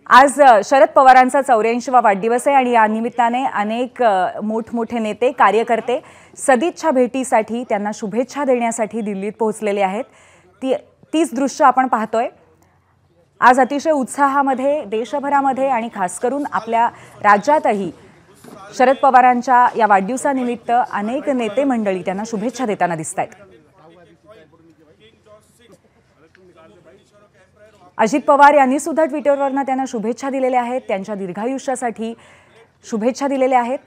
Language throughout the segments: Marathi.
आज शरद पवारांचा 84वा वाढदिवस आहे आणि या निमित्ताने अनेक मोठमोठे नेते कार्यकर्ते सदिच्छा भेटीसाठी त्यांना शुभेच्छा देण्यासाठी दिल्लीत पोहोचलेले आहेत। तीच दृश्य आपण पाहतोय। आज अतिशय उत्साहामध्ये देशभरामध्ये आणि खास करून आपल्या राज्यातही शरद पवारांच्या या वाढदिवसानिमित्त अनेक नेते मंडळी त्यांना शुभेच्छा देताना दिसतायत। अजित पवार यांनी सुद्धा ट्विटरवरनं त्यांना शुभेच्छा दिलेल्या आहेत, त्यांच्या दीर्घायुष्यासाठी शुभेच्छा दिलेल्या आहेत।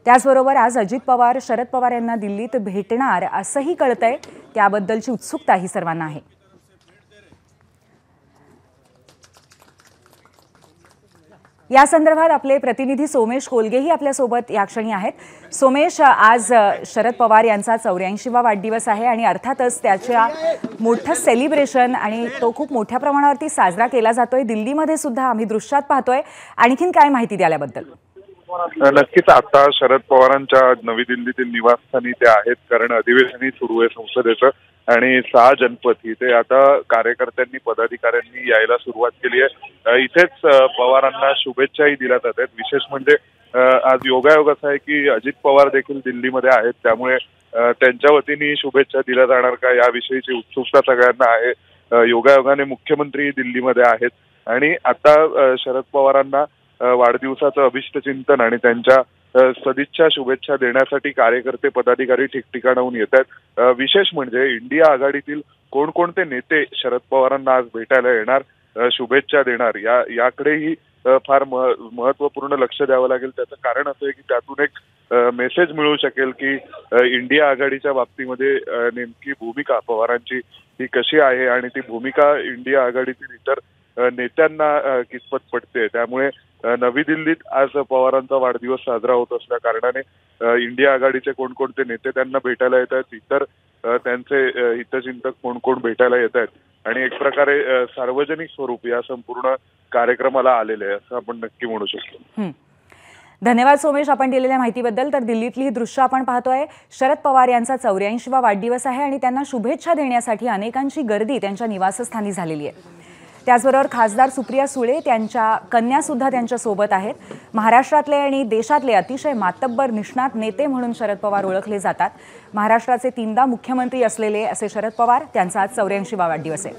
त्याचबरोबर आज अजित पवार शरद पवार यांना दिल्लीत भेटणार असंही कळतंय, त्याबद्दलची उत्सुकता ही सर्वांना आहे। या संदर्भात आपले प्रतिनिधी सोमेश कोलगेही आपल्या सोबत या क्षणी आहेत। सोमेश, आज शरद पवार यांचा 84वा वाढदिवस आहे आणि अर्थातच त्याच्या मोठं सेलिब्रेशन आणि तो खूप मोठ्या प्रमाणावरती साजरा केला जातोय। दिल्लीमध्ये सुद्धा आम्ही दृश्यात पाहतोय, आणखीन काय माहिती द्याल याबद्दल? नक्कीच आता शरद पवारांच्या नवी दिल्लीतील निवासस्थानी ते आहेत, कारण अधिवेशनही सुरू आहे संसदेचं आणि 6 जनपद इथे आता कार्यकर्त्यांनी पदाधिकाऱ्यांनी यायला सुरुवात केली आहे। इथेच पवारांना शुभेच्छाही दिल्या जात आहेत। विशेष म्हणजे आज योगायोग असा आहे की अजित पवार देखील दिल्लीमध्ये आहेत, त्यामुळे त्यांच्या वतीने शुभेच्छा दिल्या जाणार का याविषयीची उत्सुकता सगळ्यांना आहे। योगायोगाने मुख्यमंत्री दिल्लीमध्ये आहेत आणि आता शरद पवारांना वाढदिवसाचं अभिष्ट चिंतन आणि त्यांच्या सदिच्छा शुभेच्छा देण्यासाठी कार्यकर्ते पदाधिकारी ठिकठिकाणाहून येत आहेत। विशेष म्हणजे इंडिया आघाडीतील कोणकोणते नेते शरद पवारांना आज भेटायला येणार, शुभेच्छा देणार याकडेही फार महत्त्वपूर्ण लक्ष द्यावं लागेल। त्याचं कारण असं आहे की त्यातून एक मेसेज मिळू शकेल की इंडिया आघाडीच्या बाबतीमध्ये नेमकी भूमिका पवारांची ही कशी आहे आणि ती भूमिका इंडिया आघाडीतील इतर नेत्यांना कितपत पटते। त्यामुळे नवी दिल्लीत आज पवारांचा वाढदिवस साजरा होत असल्या कारणाने इंडिया आघाडीचे कोणकोणते नेते त्यांना भेटायला येत आहेत, इतर त्यांचे हितचिंतक कोण कोण भेटायला येत आहेत आणि एक प्रकारे सार्वजनिक स्वरूप या संपूर्ण कार्यक्रमाला आलेले आहे असं आपण नक्की म्हणू शकतो। धन्यवाद सोमेश, आपण दिलेल्या माहितीबद्दल। तर दिल्लीतली ही दृश्य आपण पाहतोय। शरद पवार यांचा 84वा वाढदिवस आहे आणि त्यांना शुभेच्छा देण्यासाठी अनेकांची गर्दी त्यांच्या निवासस्थानी झालेली आहे। त्याचबरोबर खासदार सुप्रिया सुळे त्यांच्या कन्या सुद्धा त्यांच्या सोबत आहेत। महाराष्ट्रातले आणि देशातले अतिशय मातब्बर निष्णात नेते म्हणून शरद पवार ओळखले जातात। महाराष्ट्राचे 3दा मुख्यमंत्री असलेले असे शरद पवार, त्यांचा आज 84वा वाढदिवस आहे।